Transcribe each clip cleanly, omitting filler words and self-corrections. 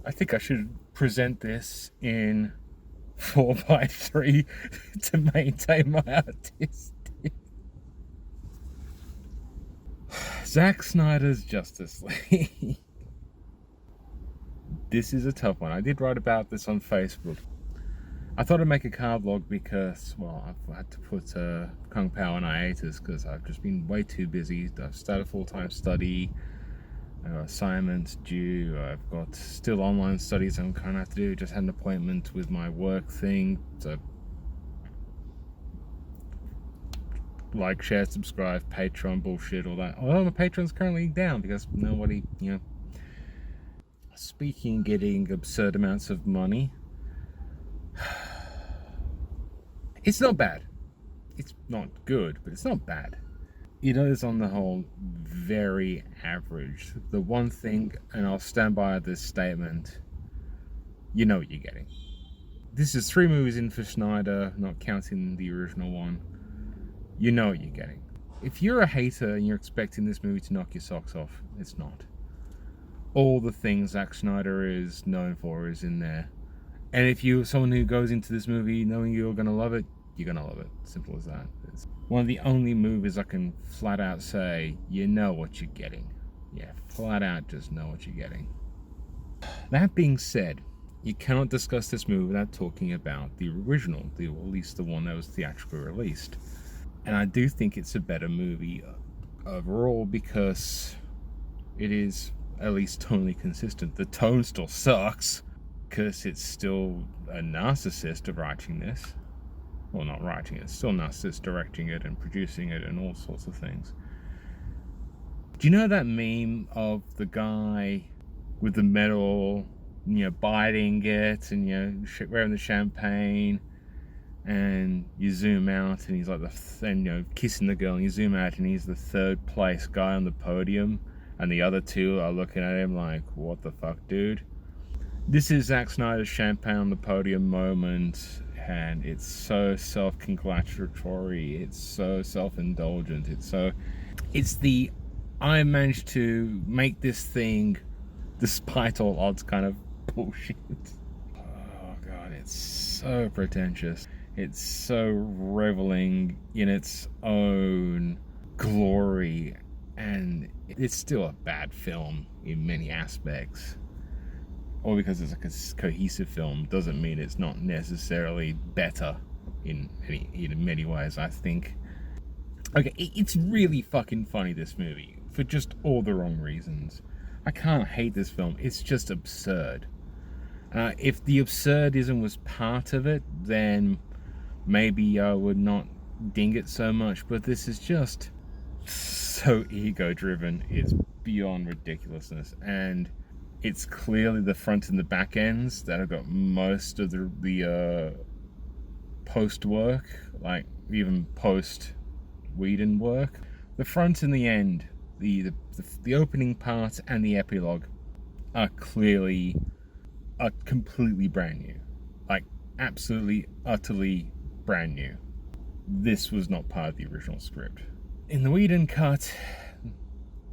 I think I should present this in 4:3 to maintain my artistic. Zack Snyder's Justice League. This is a tough one. I did write about this on Facebook. I thought I'd make a car vlog because, well, I've had to put Kung Pao on hiatus because I've just been way too busy. I've started full-time study, assignments due, I've got still online studies I'm kind of have to do. Just had an appointment with my work thing, so like, share, subscribe, Patreon bullshit, all that. Although my Patreon's currently down because nobody, speaking, getting absurd amounts of money. It's not bad. It's not good, but it's not bad. It is on the whole very average. The one thing, and I'll stand by this statement, you know what you're getting. This is 3 movies in for Snyder, not counting the original one. You know what you're getting. If you're a hater and you're expecting this movie to knock your socks off, it's not. All the things Zack Snyder is known for is in there. And if you're someone who goes into this movie knowing you're going to love it, you're going to love it. Simple as that. It's one of the only movies I can flat out say, you know what you're getting. Yeah, flat out just know what you're getting. That being said, you cannot discuss this movie without talking about the original, at least the one that was theatrically released. And I do think it's a better movie overall because it is at least tonally consistent. The tone still sucks because it's still a narcissist writing this. Well, not writing it, it's still narcissist directing it and producing it and all sorts of things. Do you know that meme of the guy with the medal, biting it and, wearing the champagne, and you zoom out and he's like kissing the girl, and you zoom out and he's the 3rd place guy on the podium and the other 2 are looking at him like, what the fuck, dude? This is Zack Snyder's champagne on the podium moment, and it's so self-congratulatory, it's so self-indulgent, it's the I managed to make this thing despite all odds kind of bullshit. Oh god, it's so pretentious. It's so reveling in its own glory, and it's still a bad film in many aspects. Or because it's like a cohesive film doesn't mean it's not necessarily better in many ways, I think. Okay, it's really fucking funny, this movie, for just all the wrong reasons. I can't hate this film, it's just absurd. If the absurdism was part of it, then maybe I would not ding it so much, but this is just so ego-driven, it's beyond ridiculousness, and it's clearly the front and the back ends that have got most of the post work, like even post Whedon work. The front and the end, the opening part and the epilogue are completely brand new, like absolutely utterly brand new. This was not part of the original script. In the Whedon cut,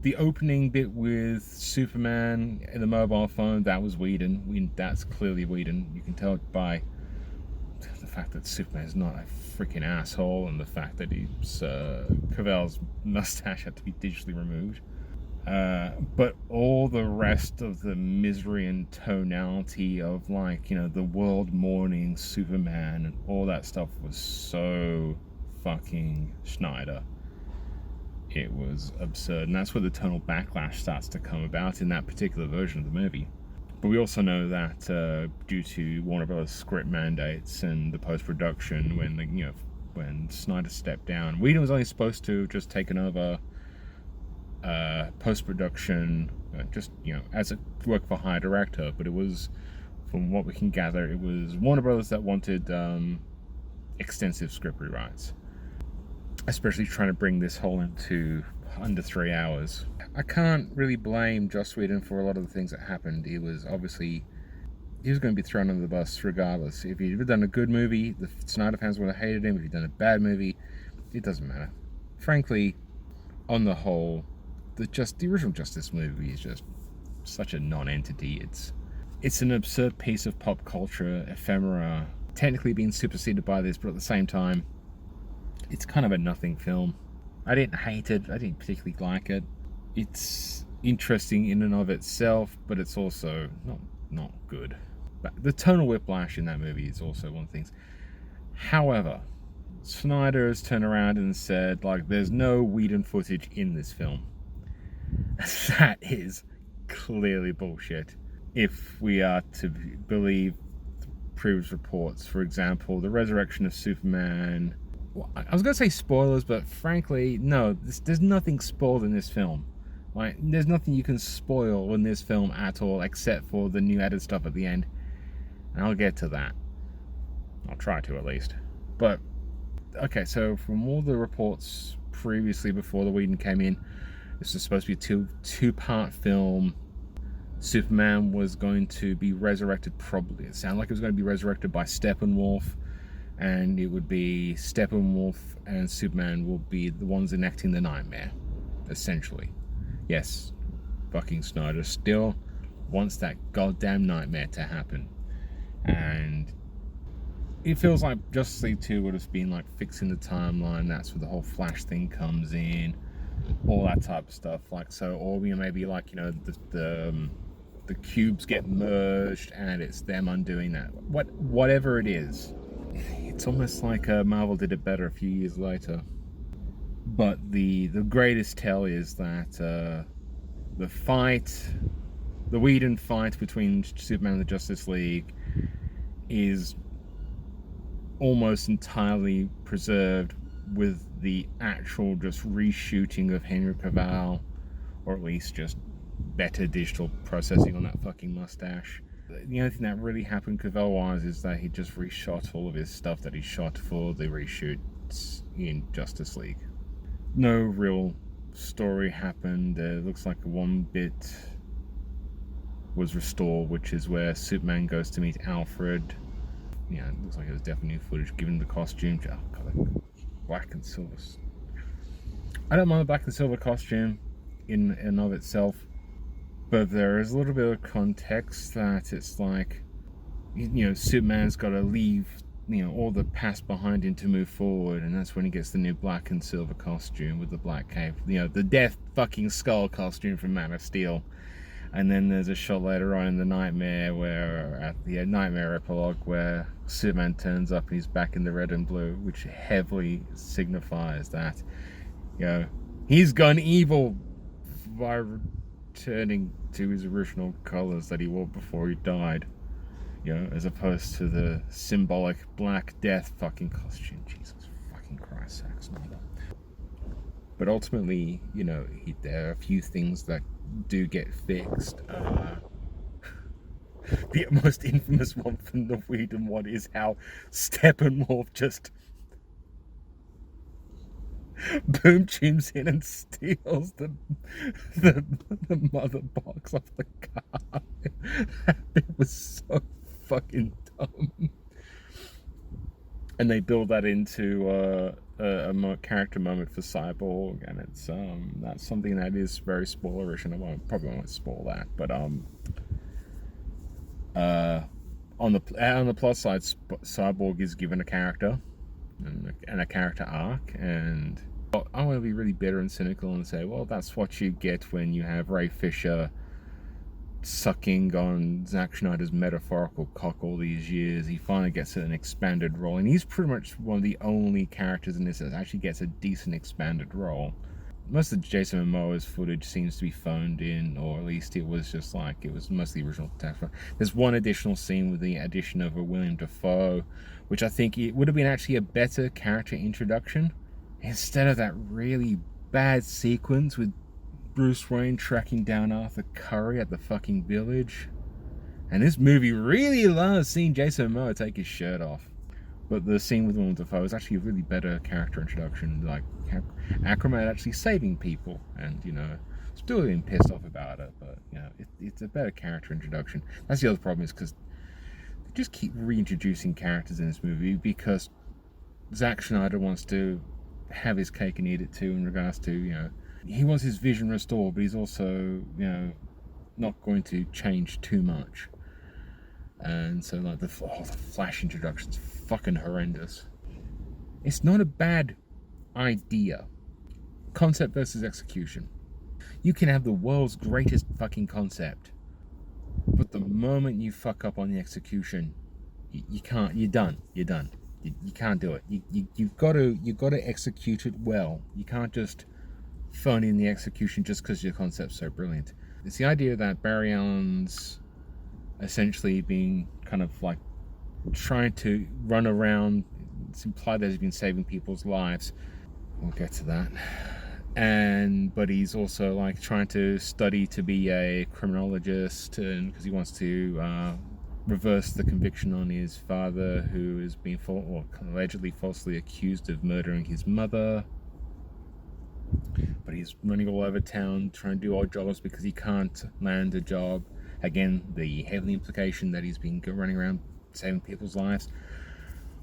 the opening bit with Superman in the mobile phone, that was Whedon. That's clearly Whedon. You can tell it by the fact that Superman is not a freaking asshole, and the fact that Cavell's mustache had to be digitally removed. But all the rest of the misery and tonality of, the world mourning Superman and all that stuff was so fucking Snyder. It was absurd, and that's where the tonal backlash starts to come about in that particular version of the movie. But we also know that due to Warner Bros. Script mandates and the post-production, when Snyder stepped down, Whedon was only supposed to just taken over post-production, as a work-for-hire director. But it was, from what we can gather, it was Warner Bros. That wanted extensive script rewrites, especially trying to bring this whole into under 3 hours. I can't really blame Joss Whedon for a lot of the things that happened. He was going to be thrown under the bus regardless. If he'd done a good movie, the Snyder fans would have hated him. If he'd done a bad movie, it doesn't matter. Frankly, on the whole, the original Justice movie is just such a non-entity. It's an absurd piece of pop culture ephemera, technically being superseded by this, but at the same time, it's kind of a nothing film. I didn't hate it. I didn't particularly like it. It's interesting in and of itself, but it's also not good. But the tonal whiplash in that movie is also one of the things. However, Snyder has turned around and said, like, there's no Whedon footage in this film. That is clearly bullshit. If we are to believe previous reports, for example, the resurrection of Superman. Well, I was going to say spoilers, but frankly, no, there's nothing spoiled in this film. Like, there's nothing you can spoil in this film at all, except for the new added stuff at the end. And I'll get to that. I'll try to, at least. But, okay, so from all the reports previously, before the Whedon came in, this was supposed to be a two-part film. Superman was going to be resurrected, probably. It sounded like it was going to be resurrected by Steppenwolf. And it would be Steppenwolf and Superman will be the ones enacting the nightmare, essentially. Yes, fucking Snyder still wants that goddamn nightmare to happen. And it feels like Justice League 2 would have been like fixing the timeline. That's where the whole Flash thing comes in, all that type of stuff. Like, so, or maybe like, you know, the cubes get merged and it's them undoing that. Whatever it is, it's almost like Marvel did it better a few years later. But the greatest tell is that the Whedon fight between Superman and the Justice League is almost entirely preserved with the actual just reshooting of Henry Cavill, or at least just better digital processing on that fucking mustache. The only thing that really happened Cavill-wise is that he just reshot all of his stuff that he shot for the reshoots in Justice League. No real story happened. It looks like one bit was restored, which is where Superman goes to meet Alfred. Yeah, it looks like it was definitely new footage, given the costume. Oh, God, black and silver. I don't mind the black and silver costume in and of itself, but there is a little bit of context that it's like, you know, Superman's got to leave, you know, all the past behind him to move forward, and that's when he gets the new black and silver costume with the black cape, you know, the death fucking skull costume from Man of Steel. And then there's a shot later on in the Nightmare, where at the Nightmare epilogue, where Superman turns up and he's back in the red and blue, which heavily signifies that, you know, he's gone evil by returning to his original colors that he wore before he died. You know, as opposed to the symbolic Black Death fucking costume. Jesus fucking Christ, Zack Snyder. But ultimately, you know, there are a few things that do get fixed. The most infamous one from the Whedon one is how Steppenwolf just boom chimes in and steals the mother box off the car. It was so fucking dumb. And they build that into a character moment for Cyborg, and it's that's something that is very spoilerish, and I probably won't spoil that. But on the plus side, Cyborg is given a character and a character arc, and I want to be really bitter and cynical and say, well, that's what you get when you have Ray Fisher sucking on Zack Snyder's metaphorical cock all these years. He finally gets an expanded role, and he's pretty much one of the only characters in this that actually gets a decent expanded role. Most of Jason Momoa's footage seems to be phoned in, or at least it was just like, it was mostly original text. There's one additional scene with the addition of a William Dafoe, which I think it would have been actually a better character introduction, instead of that really bad sequence with Bruce Wayne tracking down Arthur Curry at the fucking village. And this movie really loves seeing Jason Momoa take his shirt off. But the scene with Willem Dafoe is actually a really better character introduction, like Aquaman actually saving people, and, you know, still being pissed off about it, but, you know, it's a better character introduction. That's the other problem, is because they just keep reintroducing characters in this movie because Zack Snyder wants to have his cake and eat it too, in regards to, you know, he wants his vision restored, but he's also, you know, not going to change too much. And so like the Flash introduction's fucking horrendous. It's not a bad idea. Concept versus execution. You can have the world's greatest fucking concept, but the moment you fuck up on the execution, you can't. You're done. You're done. You can't do it. You've got to execute it well. You can't just phone in the execution just because your concept's so brilliant. It's the idea that Barry Allen's essentially being kind of like trying to run around. It's implied that he's been saving people's lives. We'll get to that. But he's also like trying to study to be a criminologist, and because he wants to reverse the conviction on his father, who is being allegedly falsely accused of murdering his mother. But he's running all over town trying to do odd jobs because he can't land a job. Again, the heavy implication that he's been running around saving people's lives.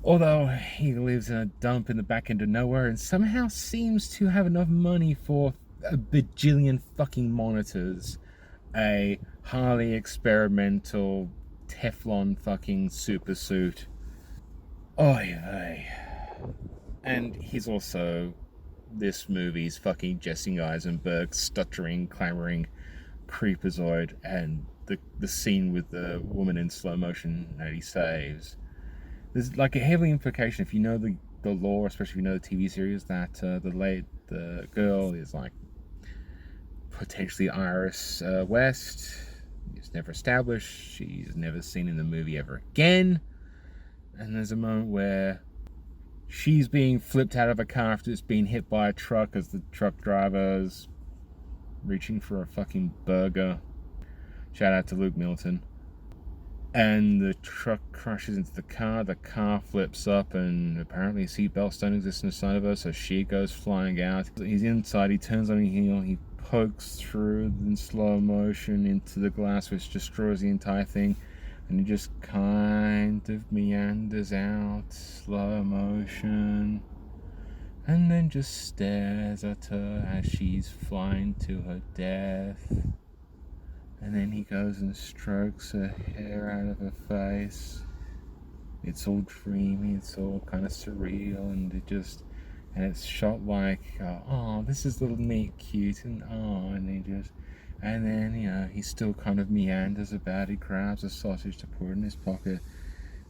Although he lives in a dump in the back end of nowhere and somehow seems to have enough money for a bajillion fucking monitors, a highly experimental Teflon fucking super suit. Oy vey. And he's also this movie's fucking Jesse Eisenberg stuttering, clamoring creepazoid, and the scene with the woman in slow motion that he saves. There's like a heavy implication, if you know the lore, especially if you know the TV series, that the girl is like potentially Iris West. It's never established. She's never seen in the movie ever again. And there's a moment where she's being flipped out of a car after it's being hit by a truck as the truck driver's reaching for a fucking burger. Shout out to Luke Milton. And the truck crashes into the car flips up, and apparently seatbelts don't exist inside of her, so she goes flying out. He's inside, he turns on a heel, he pokes through in slow motion into the glass, which destroys the entire thing, and he just kind of meanders out, slow motion, and then just stares at her as she's flying to her death. And then he goes and strokes her hair out of her face. It's all dreamy, it's all kind of surreal, and it's shot like, oh, this is little neat, cute, and then, he still kind of meanders about, he grabs a sausage to put in his pocket,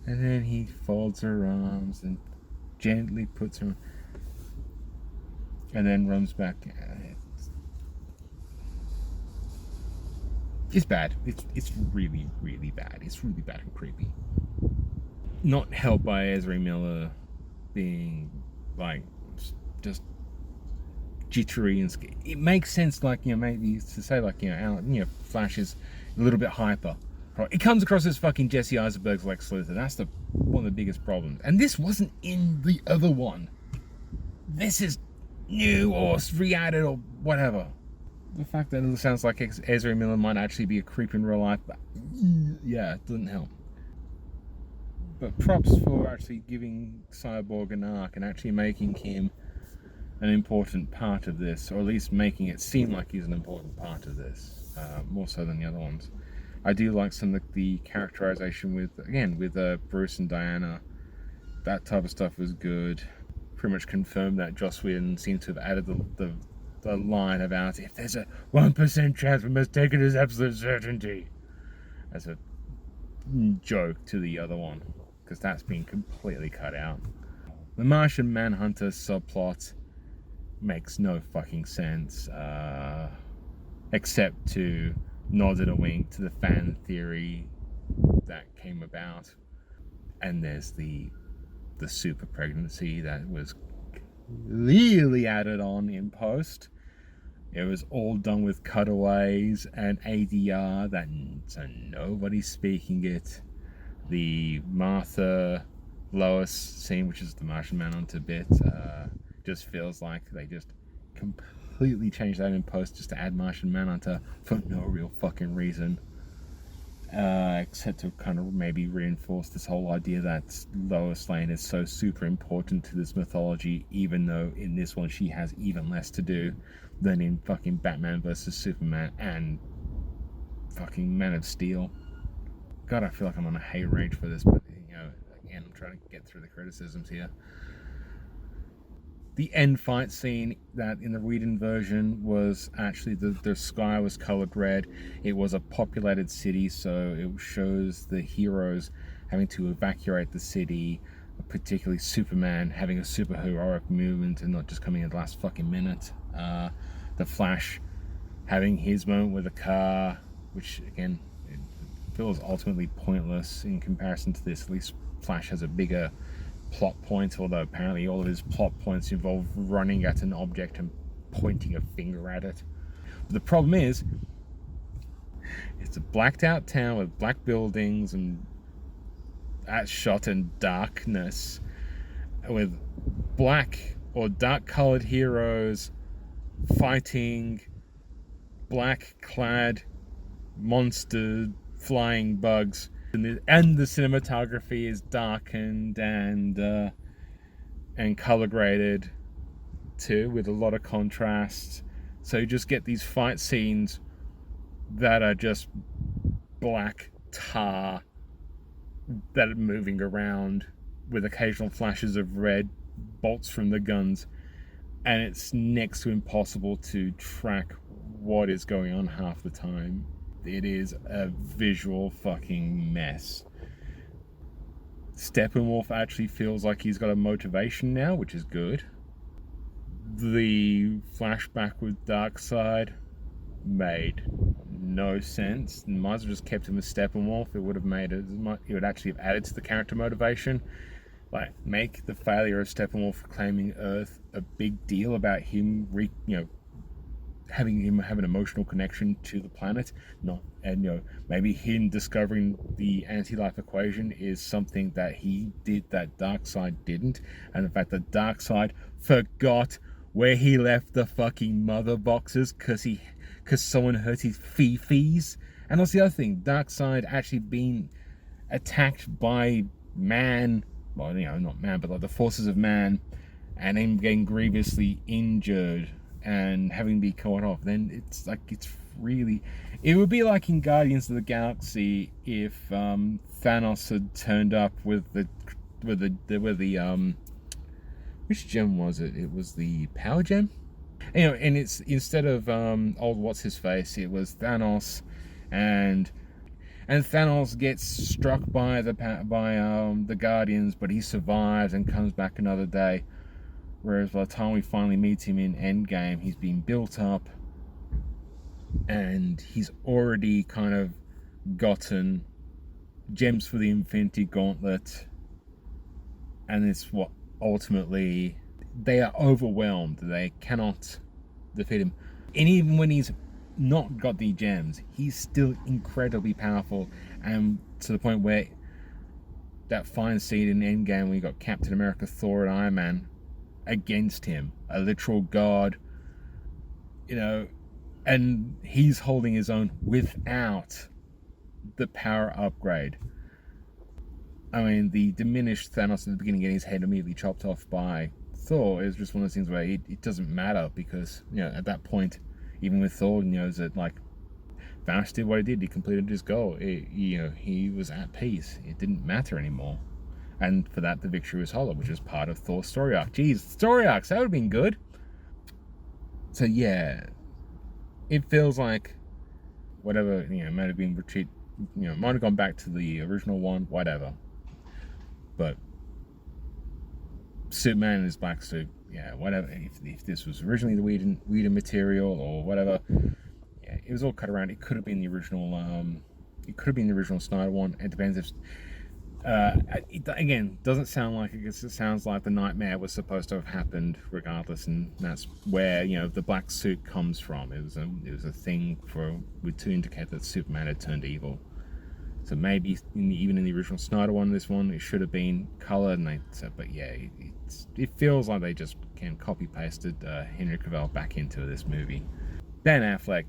and then he folds her arms and gently puts her, and then runs back. It's bad. It's really, really bad. It's really bad and creepy. Not helped by Ezra Miller being like just jittery and scary. It makes sense, like, maybe to say like, Flash is a little bit hyper. It comes across as fucking Jesse Eisenberg's Lex Luthor. That's one of the biggest problems. And this wasn't in the other one. This is new or re-added or whatever. The fact that it sounds like Ezra Miller might actually be a creep in real life, but yeah, it doesn't help. But props for actually giving Cyborg an arc and actually making him an important part of this, or at least making it seem like he's an important part of this, more so than the other ones. I do like some of the characterization with Bruce and Diana. That type of stuff was good. Pretty much confirmed that Joss Whedon seemed to have added the line about, if there's a 1% chance, we must take it as absolute certainty, as a joke to the other one, because that's been completely cut out. The Martian Manhunter subplot makes no fucking sense, except to nod and a wink to the fan theory that came about. And there's the super pregnancy that was clearly added on in post. It was all done with cutaways and ADR, so nobody's speaking it. The Martha Lois scene, which is the Martian Manhunter bit, just feels like they just completely changed that in post just to add Martian Manhunter for no real fucking reason. Except to kind of maybe reinforce this whole idea that Lois Lane is so super important to this mythology, even though in this one she has even less to do than in fucking Batman vs Superman and fucking Man of Steel. God, I feel like I'm on a hate rage for this, but again, I'm trying to get through the criticisms here. The end fight scene that in the Whedon version was actually the sky was colored red. It was a populated city, so it shows the heroes having to evacuate the city, particularly Superman having a super heroic movement and not just coming in the last fucking minute. The Flash having his moment with a car, which again, it feels ultimately pointless in comparison to this. At least Flash has a bigger plot point, although apparently all of his plot points involve running at an object and pointing a finger at it. But the problem is, it's a blacked out town with black buildings and that's shot in darkness with black or dark colored heroes fighting black clad monster flying bugs, and the cinematography is darkened and color graded too, with a lot of contrast. So you just get these fight scenes that are just black tar that are moving around with occasional flashes of red bolts from the guns, and it's next to impossible to track what is going on half the time. It is a visual fucking mess. Steppenwolf actually feels like he's got a motivation now, which is good. The flashback with Darkseid made no sense. Might as well just kept him as Steppenwolf. It would have made it. It would actually have added to the character motivation. Like, make the failure of Steppenwolf claiming Earth a big deal about him, having him have an emotional connection to the planet. Maybe him discovering the anti-life equation is something that he did that Darkseid didn't, and the fact that Darkseid forgot where he left the fucking mother boxes because someone hurt his fifis. And that's the other thing, Darkseid actually being attacked by man, well, not man, but like the forces of man, and him getting grievously injured and having to be caught off, then it would be like in Guardians of the Galaxy if Thanos had turned up with the which gem was it? It was the power gem. And it's instead of old what's his face, it was Thanos, and Thanos gets struck by the Guardians, but he survives and comes back another day. Whereas by the time we finally meet him in Endgame, he's been built up and he's already kind of gotten gems for the Infinity Gauntlet, and it's what ultimately they are overwhelmed. They cannot defeat him. And even when he's not got the gems, he's still incredibly powerful, and to the point where that fine scene in Endgame when you got Captain America, Thor, and Iron Man against him, a literal god, and he's holding his own without the power upgrade. I mean, the diminished Thanos at the beginning getting his head immediately chopped off by Thor is just one of those things where it doesn't matter, because at that point, even with Thor, knows that like Thanos did what he did, he completed his goal. He was at peace. It didn't matter anymore. And for that, the victory was hollow, which was part of Thor's story arc. Jeez, story arcs, that would have been good. So yeah, it feels like whatever, might have been retreat, might have gone back to the original one, whatever. But Superman in his black suit, yeah, whatever. If this was originally the Whedon material or whatever, yeah, it was all cut around. It could have been the original. It could have been the original Snyder one. It depends if. Again, doesn't sound like it. It sounds like the nightmare was supposed to have happened regardless, and that's where the black suit comes from. It was a thing to indicate that Superman had turned evil. So maybe even in the original Snyder one, this one it should have been colored, but yeah, it feels like they just copy pasted Henry Cavill back into this movie. Ben Affleck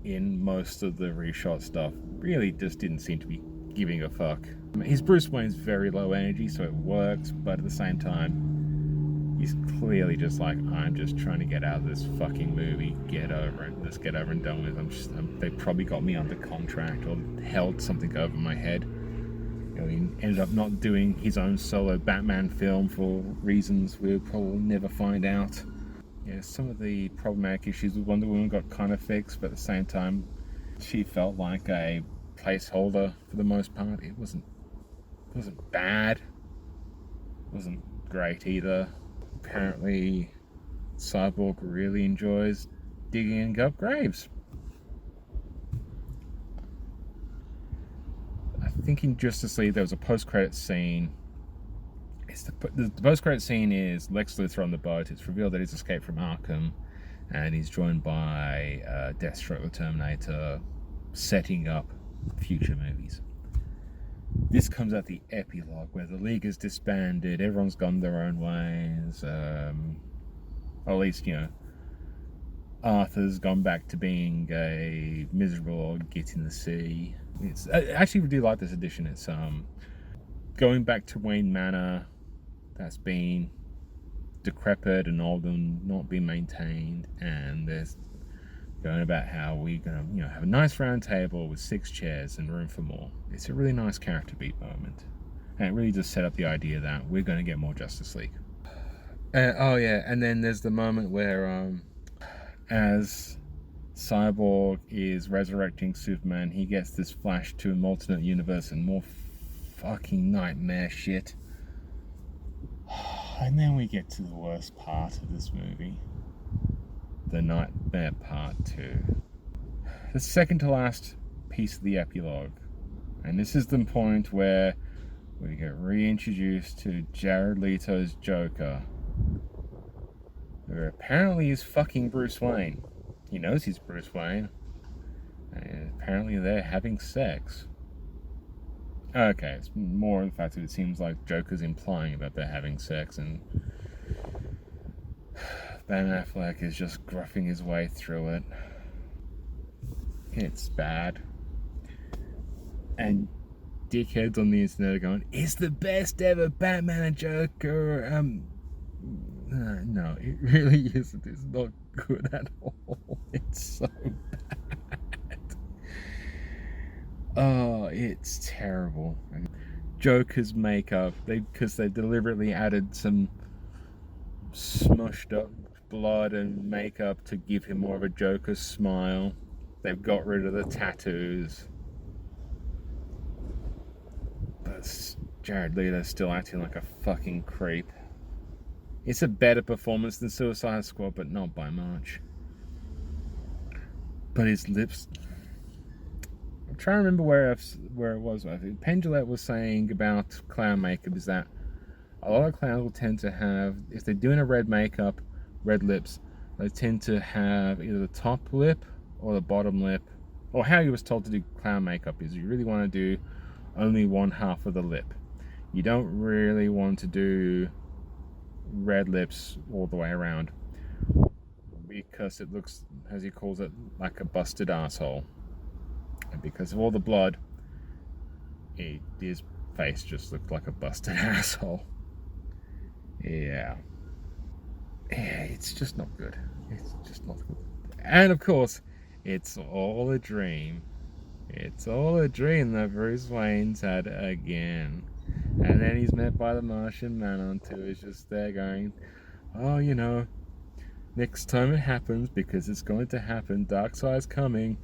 in most of the reshot stuff really just didn't seem to be giving a fuck. His Bruce Wayne's very low energy, so it works, but at the same time, He's clearly just like, I'm just trying to get out of this fucking movie. Get over it. Let's get over and done with. They probably got me under contract or held something over my head. You know, he ended up not doing his own solo Batman film for reasons we'll probably never find out. Yeah, some of the problematic issues with Wonder Woman got kind of fixed, but at the same time, she felt like a placeholder for the most part. It wasn't bad. It wasn't great either. Apparently, Cyborg really enjoys digging up graves. I think in Justice League there was a post-credit scene. The post-credit scene is Lex Luthor on the boat. It's revealed that he's escaped from Arkham, and he's joined by Deathstroke the Terminator, setting up future movies. This comes at the epilogue where the League is disbanded, everyone's gone their own ways, or at least, you know, Arthur's gone back to being a miserable git in the sea. I actually do like this edition. It's going back to Wayne Manor, that's been decrepit and old and not being maintained, and there's going about how we're gonna, you know, have a nice round table with 6 chairs and room for more. It's a really nice character beat moment, and it really does set up the idea that we're going to get more Justice League. Oh yeah, and then there's the moment where as Cyborg is resurrecting Superman, he gets this flash to an alternate universe and more fucking nightmare shit. And then we get to the worst part of this movie. The nightmare part 2. The second to last piece of the epilogue. And this is the point where we get reintroduced to Jared Leto's Joker, who apparently is fucking Bruce Wayne. He knows he's Bruce Wayne. And apparently they're having sex. Okay, it's more the fact that it seems like Joker's implying that they're having sex, and Ben Affleck is just gruffing his way through it. It's bad. And dickheads on the internet are going, it's the best ever Batman and Joker. No, it really isn't. It's not good at all. It's so bad. Oh, it's terrible. Joker's makeup, because they deliberately added some smushed up blood and makeup to give him more of a Joker smile. They've got rid of the tattoos. But Jared Leto's still acting like a fucking creep. It's a better performance than Suicide Squad, but not by much. But his lips... I'm trying to remember where it was. I think Penn Jillette was saying about clown makeup is that a lot of clowns will tend to have, if they're doing a red makeup, red lips, they tend to have either the top lip or the bottom lip, or how he was told to do clown makeup is you really want to do only one half of the lip. You don't really want to do red lips all the way around, because it looks, as he calls it, like a busted asshole. And because of all the blood, his face just looked like a busted asshole. Yeah, it's just not good. It's just not good. And of course, it's all a dream. It's all a dream that Bruce Wayne's had again. And then he's met by the Martian Manhunter, who's just there going, oh, you know, next time it happens, because it's going to happen, Darkseid's coming,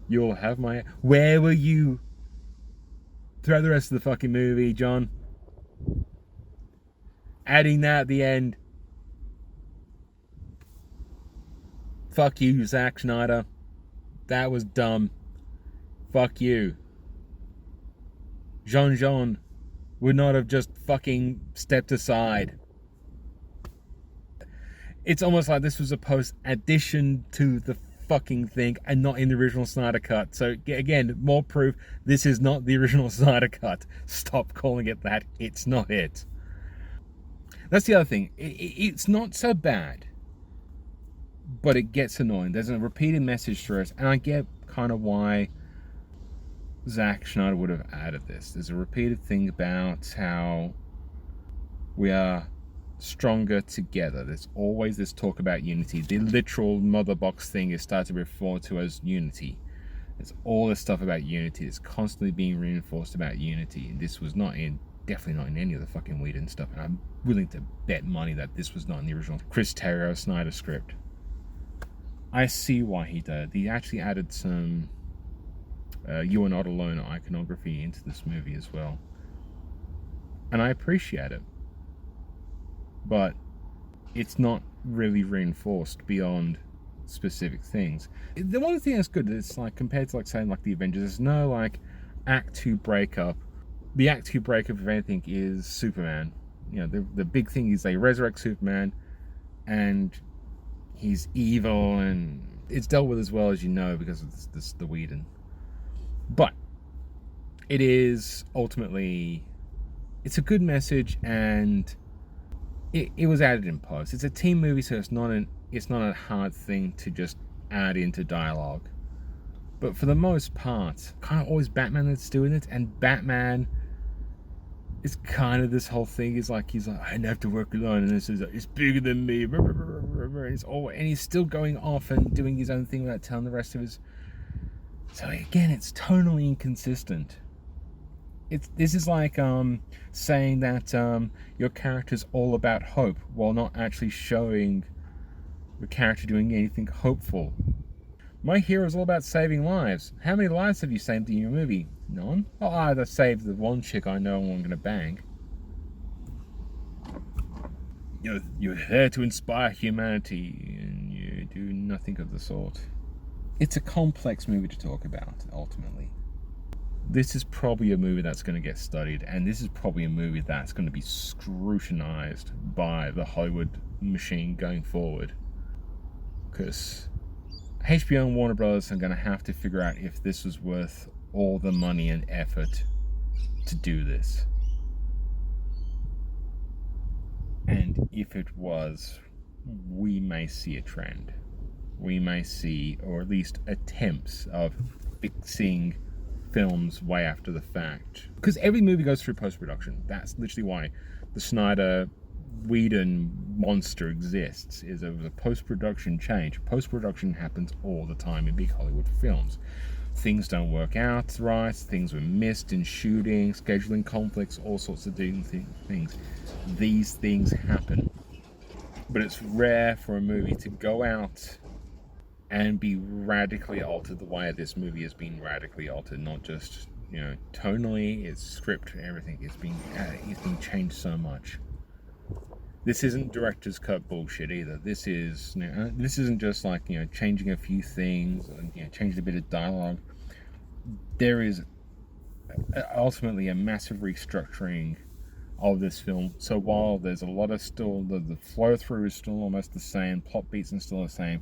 you'll have my... Where were you throughout the rest of the fucking movie, John? Adding that at the end. Fuck you, Zack Snyder. That was dumb. Fuck you. Jean would not have just fucking stepped aside. It's almost like this was a post-addition to the fucking thing and not in the original Snyder Cut. So again, more proof this is not the original Snyder Cut. Stop calling it that. It's not it. That's the other thing. It's not so bad, but it gets annoying. There's a repeated message through it, and I get kind of why Zack Snyder would have added this. There's a repeated thing about how we are stronger together. There's always this talk about unity. The literal mother box thing is started to be referred to as unity. There's all this stuff about unity. It's constantly being reinforced about unity. And this was definitely not in any of the fucking Whedon stuff. And I'm willing to bet money that this was not in the original Chris Terrio Snyder script. I see why he did. He actually added some You Are Not Alone iconography into this movie as well. And I appreciate it. But it's not really reinforced beyond specific things. The one thing that's good is, like, compared to, like, saying, like, the Avengers, there's no, like, Act 2 breakup. The Act 2 breakup, if anything, is Superman. You know, the big thing is they resurrect Superman, and he's evil, and it's dealt with as well as you know because of this the Whedon. But it is ultimately, it's a good message, and it was added in post. It's a team movie, so it's not a hard thing to just add into dialogue. But for the most part, kind of always Batman that's doing it, and Batman is kind of this whole thing. He's like, I didn't have to work alone, and this is it's bigger than me. And he's still going off and doing his own thing without telling the rest of his. So again, it's tonally inconsistent. This is like saying that your character's all about hope while not actually showing the character doing anything hopeful. My hero's all about saving lives. How many lives have you saved in your movie? None? I'll either save the one chick I know I'm gonna bang. You're there to inspire humanity, and you do nothing of the sort. It's a complex movie to talk about, ultimately. This is probably a movie that's going to get studied, and this is probably a movie that's going to be scrutinized by the Hollywood machine going forward. Because HBO and Warner Brothers are going to have to figure out if this was worth all the money and effort to do this. And if it was, we may see a trend. We may see, or at least attempts of fixing films way after the fact. Because every movie goes through post-production. That's literally why the Snyder Whedon monster exists, is a post-production change. Post-production happens all the time in big Hollywood films. Things don't work out right, things were missed in shooting, scheduling conflicts, all sorts of things. These things happen. But it's rare for a movie to go out and be radically altered the way this movie has been radically altered. Not just, tonally, its script, everything. It's been changed so much. This isn't director's cut bullshit either. This isn't just like, changing a few things, changing a bit of dialogue. There is ultimately a massive restructuring of this film. So while there's a lot of still, the flow through is still almost the same, plot beats are still the same,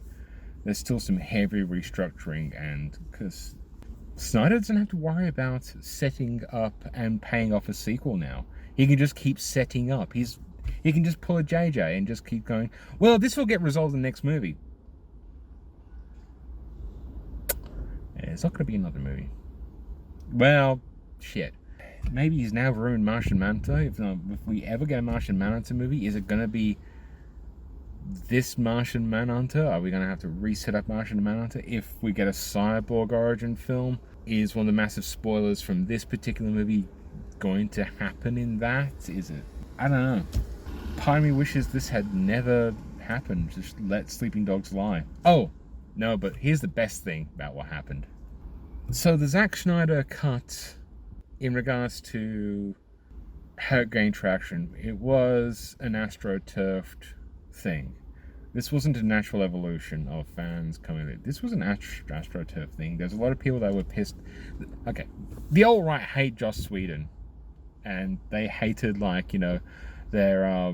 there's still some heavy restructuring, and because Snyder doesn't have to worry about setting up and paying off a sequel now. He can just keep setting up. He can just pull a JJ and just keep going, well, this will get resolved in the next movie. It's not going to be another movie. Well, shit. Maybe he's now ruined Martian Manhunter. If we ever get a Martian Manhunter movie, is it going to be this Martian Manhunter? Are we going to have to reset up Martian Manhunter? If we get a Cyborg origin film, is one of the massive spoilers from this particular movie going to happen in that? Is it? I don't know. Part of me wishes this had never happened. Just let sleeping dogs lie. Oh, no, but here's the best thing about what happened. So the Zack Snyder cut, in regards to how it gained traction, it was an astroturfed thing. This wasn't a natural evolution of fans coming in. This was an astroturf thing. There's a lot of people that were pissed. Okay, the old right hate Joss Whedon, and they hated, their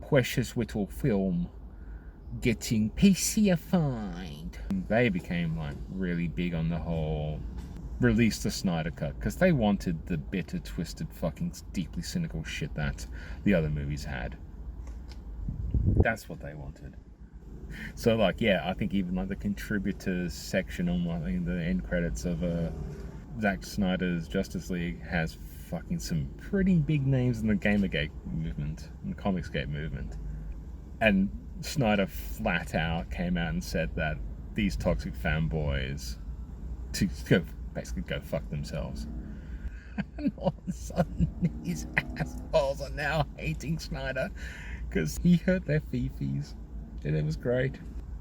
precious little film getting PCified. They became really big on the whole release the Snyder cut, because they wanted the bitter, twisted, fucking deeply cynical shit that the other movies had. That's what they wanted. So I think even the contributors section on the end credits of Zack Snyder's Justice League has fucking some pretty big names in the Gamergate movement, in the Comicsgate movement. And Snyder flat out came out and said that these toxic fanboys basically go fuck themselves. And all of a sudden, these assholes are now hating Snyder because he hurt their fifis. And it was great.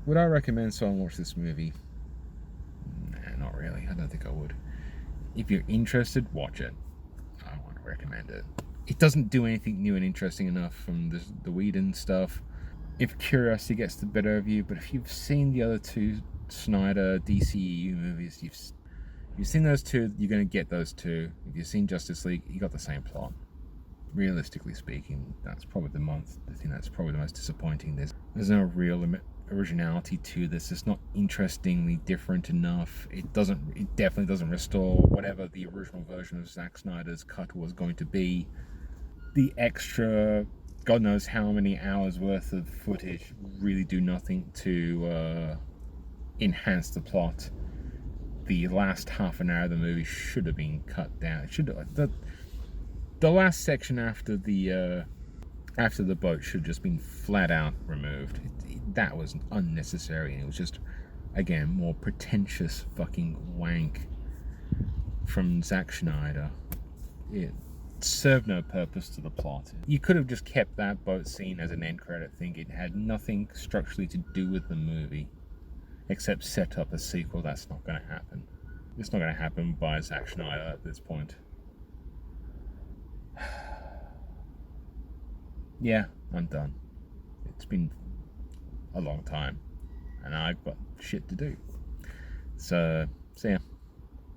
Would I recommend someone watch this movie? Nah, not really. I don't think I would. If you're interested, watch it. I want to recommend it. It doesn't do anything new and interesting enough from the Whedon stuff. If curiosity gets the better of you, but if you've seen the other two Snyder DCEU movies, you've seen those two, you're going to get those two. If you've seen Justice League, you got the same plot. Realistically speaking, that's probably the thing that's probably the most disappointing. There's no real originality to this. It's not interestingly different enough. It definitely doesn't restore whatever the original version of Zack Snyder's cut was going to be. The extra God knows how many hours worth of footage really do nothing to enhance the plot. The last half an hour of the movie should have been cut down. It should have, the last section after the boat should have just been flat out removed. That was unnecessary, and it was just, again, more pretentious fucking wank from Zack Snyder. It served no purpose to the plot. You could have just kept that boat scene as an end credit thing. It had nothing structurally to do with the movie, except set up a sequel. That's not going to happen. It's not going to happen by Zack Snyder at this point. Yeah, I'm done. It's been a long time, and I've got shit to do. So, see ya.